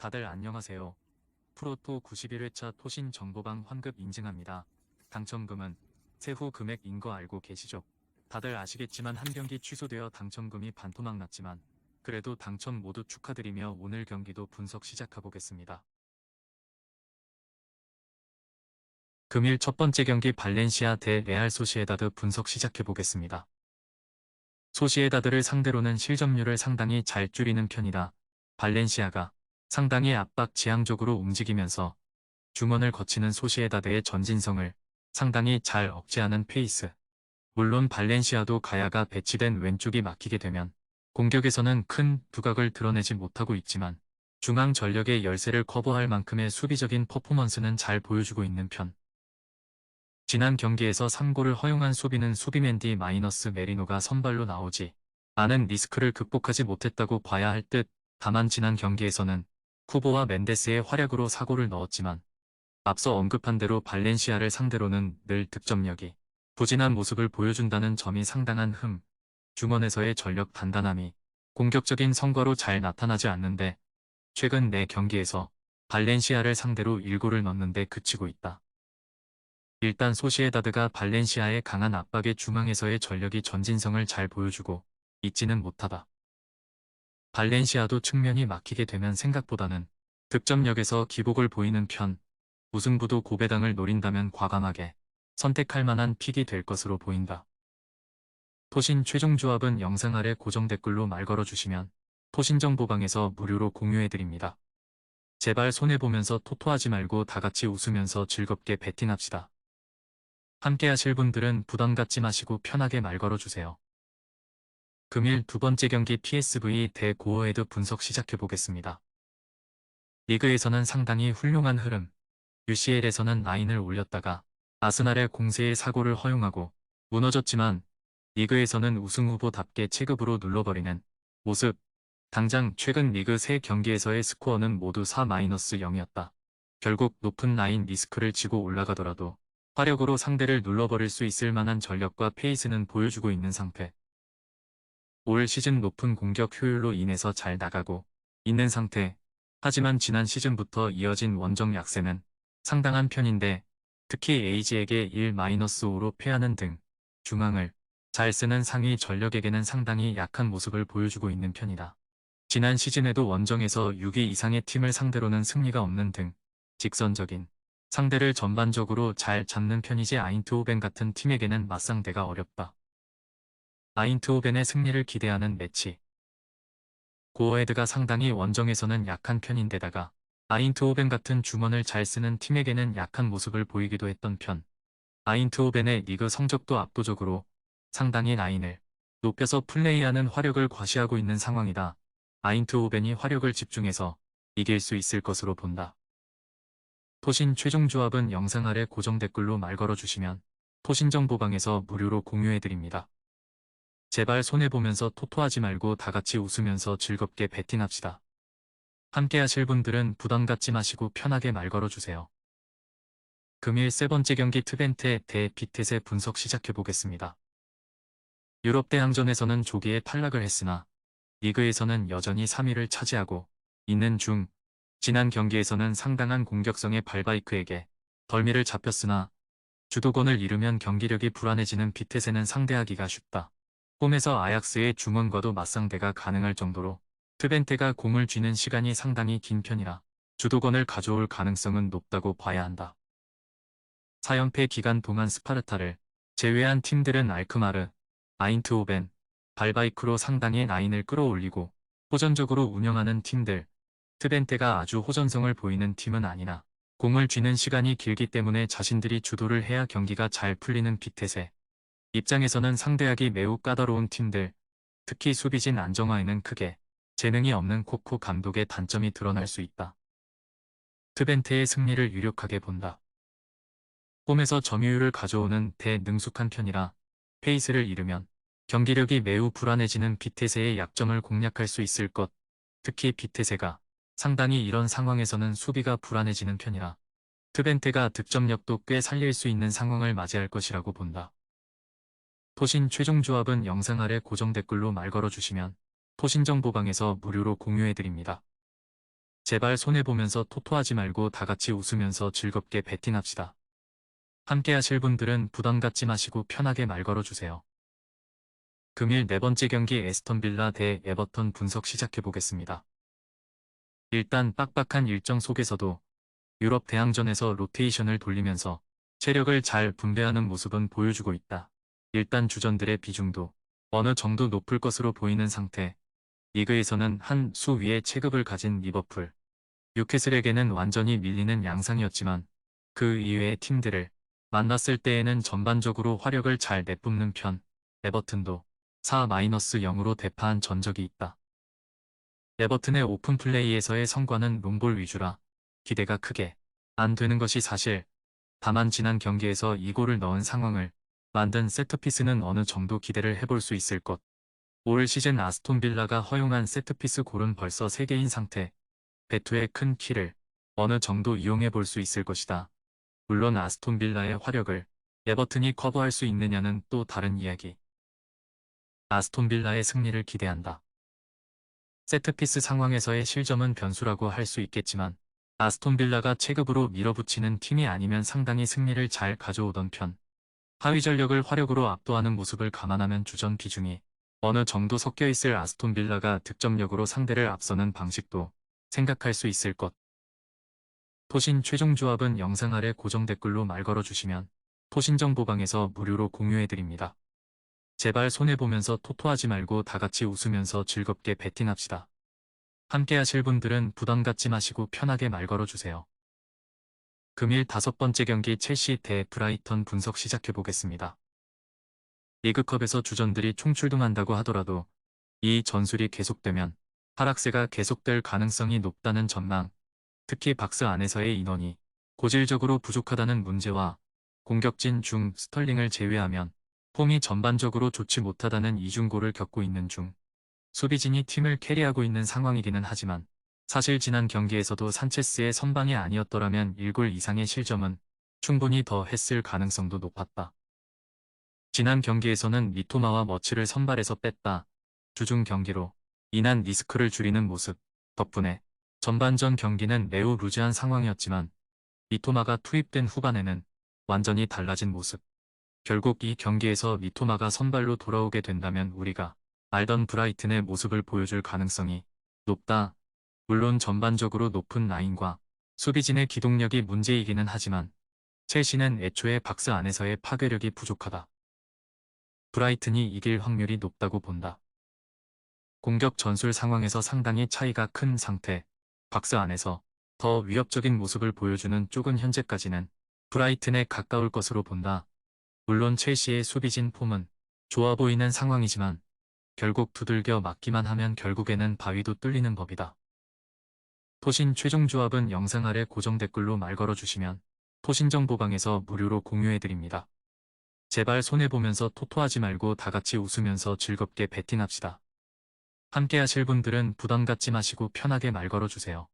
다들 안녕하세요. 프로토 91회차 토신 정보방 환급 인증합니다. 당첨금은 세후 금액인 거 알고 계시죠? 다들 아시겠지만 한 경기 취소되어 당첨금이 반토막 났지만 그래도 당첨 모두 축하드리며 오늘 경기도 분석 시작해보겠습니다. 금일 첫 번째 경기 발렌시아 대 레알 소시에다드 분석 시작해보겠습니다. 소시에다드를 상대로는 실점률을 상당히 잘 줄이는 편이라 발렌시아가 상당히 압박 지향적으로 움직이면서 중원을 거치는 소시에다드의 전진성을 상당히 잘 억제하는 페이스. 물론 발렌시아도 가야가 배치된 왼쪽이 막히게 되면 공격에서는 큰 두각을 드러내지 못하고 있지만 중앙 전력의 열세를 커버할 만큼의 수비적인 퍼포먼스는 잘 보여주고 있는 편. 지난 경기에서 3골을 허용한 수비는 수비맨디 마이너스 메리노가 선발로 나오지 않은 리스크를 극복하지 못했다고 봐야 할 듯. 다만 지난 경기에서는 쿠보와 멘데스의 활약으로 4골을 넣었지만 앞서 언급한 대로 발렌시아를 상대로는 늘 득점력이 부진한 모습을 보여준다는 점이 상당한 흠. 중원에서의 전력 단단함이 공격적인 성과로 잘 나타나지 않는데 최근 4경기에서 발렌시아를 상대로 1골을 넣는데 그치고 있다. 일단 소시에다드가 발렌시아의 강한 압박에 중앙에서의 전력이 전진성을 잘 보여주고 있지는 못하다. 발렌시아도 측면이 막히게 되면 생각보다는 득점력에서 기복을 보이는 편. 우승부도 고배당을 노린다면 과감하게 선택할 만한 픽이 될 것으로 보인다. 토신 최종 조합은 영상 아래 고정 댓글로 말 걸어주시면 토신정보방에서 무료로 공유해드립니다. 제발 손해보면서 토토하지 말고 다같이 웃으면서 즐겁게 베팅합시다. 함께 하실 분들은 부담 갖지 마시고 편하게 말 걸어주세요. 금일 두 번째 경기 PSV 대 고어헤드 분석 시작해보겠습니다. 리그에서는 상당히 훌륭한 흐름. UCL에서는 라인을 올렸다가 아스날의 공세의 사고를 허용하고 무너졌지만 리그에서는 우승 후보답게 체급으로 눌러버리는 모습. 당장 최근 리그 3경기에서의 스코어는 모두 4-0이었다. 결국 높은 라인 리스크를 지고 올라가더라도 화력으로 상대를 눌러버릴 수 있을 만한 전력과 페이스는 보여주고 있는 상태. 올 시즌 높은 공격 효율로 인해서 잘 나가고 있는 상태. 하지만 지난 시즌부터 이어진 원정 약세는 상당한 편인데 특히 에이지에게 1-5로 패하는 등 중앙을 잘 쓰는 상위 전력에게는 상당히 약한 모습을 보여주고 있는 편이다. 지난 시즌에도 원정에서 6위 이상의 팀을 상대로는 승리가 없는 등 직선적인 상대를 전반적으로 잘 잡는 편이지 아인트호벤 같은 팀에게는 맞상대가 어렵다. 아인트호벤의 승리를 기대하는 매치. 고어헤드가 상당히 원정에서는 약한 편인데다가 아인트호벤 같은 중원을 잘 쓰는 팀에게는 약한 모습을 보이기도 했던 편. 아인트호벤의 리그 성적도 압도적으로 상당히 라인을 높여서 플레이하는 화력을 과시하고 있는 상황이다. 아인트호벤이 화력을 집중해서 이길 수 있을 것으로 본다. 토신 최종 조합은 영상 아래 고정 댓글로 말 걸어주시면 토신정보방에서 무료로 공유해드립니다. 제발 손해보면서 토토하지 말고 다같이 웃으면서 즐겁게 베팅합시다. 함께 하실 분들은 부담 갖지 마시고 편하게 말 걸어주세요. 금일 세 번째 경기 트벤테 대 비텟의 분석 시작해보겠습니다. 유럽 대항전에서는 조기에 탈락을 했으나 리그에서는 여전히 3위를 차지하고 있는 중. 지난 경기에서는 상당한 공격성의 발바이크에게 덜미를 잡혔으나 주도권을 잃으면 경기력이 불안해지는 비텟에는 상대하기가 쉽다. 홈에서 아약스의 중원과도 맞상대가 가능할 정도로 트벤테가 공을 쥐는 시간이 상당히 긴 편이라 주도권을 가져올 가능성은 높다고 봐야 한다. 4연패 기간 동안 스파르타를 제외한 팀들은 알크마르, 아인트호벤, 발바이크로 상당히 라인을 끌어올리고 호전적으로 운영하는 팀들. 트벤테가 아주 호전성을 보이는 팀은 아니나 공을 쥐는 시간이 길기 때문에 자신들이 주도를 해야 경기가 잘 풀리는 비텟의 입장에서는 상대하기 매우 까다로운 팀들. 특히 수비진 안정화에는 크게 재능이 없는 코코 감독의 단점이 드러날 수 있다. 트벤테의 승리를 유력하게 본다. 홈에서 점유율을 가져오는 대능숙한 편이라 페이스를 잃으면 경기력이 매우 불안해지는 비텟의 약점을 공략할 수 있을 것. 특히 비텟가 상당히 이런 상황에서는 수비가 불안해지는 편이라 트벤테가 득점력도 꽤 살릴 수 있는 상황을 맞이할 것이라고 본다. 토신 최종 조합은 영상 아래 고정 댓글로 말 걸어주시면 토신정보방에서 무료로 공유해드립니다. 제발 손해보면서 토토하지 말고 다같이 웃으면서 즐겁게 베팅합시다. 함께 하실 분들은 부담 갖지 마시고 편하게 말 걸어주세요. 금일 네 번째 경기 에스턴 빌라 대 에버턴 분석 시작해보겠습니다. 일단 빡빡한 일정 속에서도 유럽 대항전에서 로테이션을 돌리면서 체력을 잘 분배하는 모습은 보여주고 있다. 일단 주전들의 비중도 어느 정도 높을 것으로 보이는 상태. 리그에서는 한 수 위의 체급을 가진 리버풀, 뉴캐슬에게는 완전히 밀리는 양상이었지만 그 이외의 팀들을 만났을 때에는 전반적으로 화력을 잘 내뿜는 편. 에버튼도 4-0으로 대파한 전적이 있다. 에버튼의 오픈 플레이에서의 성과는 롱볼 위주라 기대가 크게 안 되는 것이 사실. 다만 지난 경기에서 2골을 넣은 상황을 만든 세트피스는 어느 정도 기대를 해볼 수 있을 것. 올 시즌 아스톤 빌라가 허용한 세트피스 골은 벌써 3개인 상태. 베투의 큰 키를 어느 정도 이용해 볼 수 있을 것이다. 물론 아스톤 빌라의 화력을 에버튼이 커버할 수 있느냐는 또 다른 이야기. 아스톤 빌라의 승리를 기대한다. 세트피스 상황에서의 실점은 변수라고 할 수 있겠지만 아스톤 빌라가 체급으로 밀어붙이는 팀이 아니면 상당히 승리를 잘 가져오던 편. 하위 전력을 화력으로 압도하는 모습을 감안하면 주전 비중이 어느 정도 섞여 있을 아스톤 빌라가 득점력으로 상대를 앞서는 방식도 생각할 수 있을 것. 토신 최종 조합은 영상 아래 고정 댓글로 말 걸어주시면 토신 정보방에서 무료로 공유해드립니다. 제발 손해보면서 토토하지 말고 다같이 웃으면서 즐겁게 베팅합시다. 함께 하실 분들은 부담 갖지 마시고 편하게 말 걸어주세요. 금일 5번째 경기 첼시 대 브라이턴 분석 시작해보겠습니다. 리그컵에서 주전들이 총출동한다고 하더라도 이 전술이 계속되면 하락세가 계속될 가능성이 높다는 전망, 특히 박스 안에서의 인원이 고질적으로 부족하다는 문제와 공격진 중 스털링을 제외하면 폼이 전반적으로 좋지 못하다는 이중고를 겪고 있는 중 수비진이 팀을 캐리하고 있는 상황이기는 하지만 사실 지난 경기에서도 산체스의 선방이 아니었더라면 1골 이상의 실점은 충분히 더 했을 가능성도 높았다. 지난 경기에서는 미토마와 머치를 선발에서 뺐다. 주중 경기로 인한 리스크를 줄이는 모습 덕분에 전반전 경기는 매우 루즈한 상황이었지만 미토마가 투입된 후반에는 완전히 달라진 모습. 결국 이 경기에서 미토마가 선발로 돌아오게 된다면 우리가 알던 브라이튼의 모습을 보여줄 가능성이 높다. 물론 전반적으로 높은 라인과 수비진의 기동력이 문제이기는 하지만 첼시는 애초에 박스 안에서의 파괴력이 부족하다. 브라이튼이 이길 확률이 높다고 본다. 공격 전술 상황에서 상당히 차이가 큰 상태. 박스 안에서 더 위협적인 모습을 보여주는 쪽은 현재까지는 브라이튼에 가까울 것으로 본다. 물론 첼시의 수비진 폼은 좋아 보이는 상황이지만 결국 두들겨 맞기만 하면 결국에는 바위도 뚫리는 법이다. 토신 최종 조합은 영상 아래 고정 댓글로 말 걸어주시면 토신 정보방에서 무료로 공유해드립니다. 제발 손해보면서 토토하지 말고 다같이 웃으면서 즐겁게 베팅합시다. 함께 하실 분들은 부담 갖지 마시고 편하게 말 걸어주세요.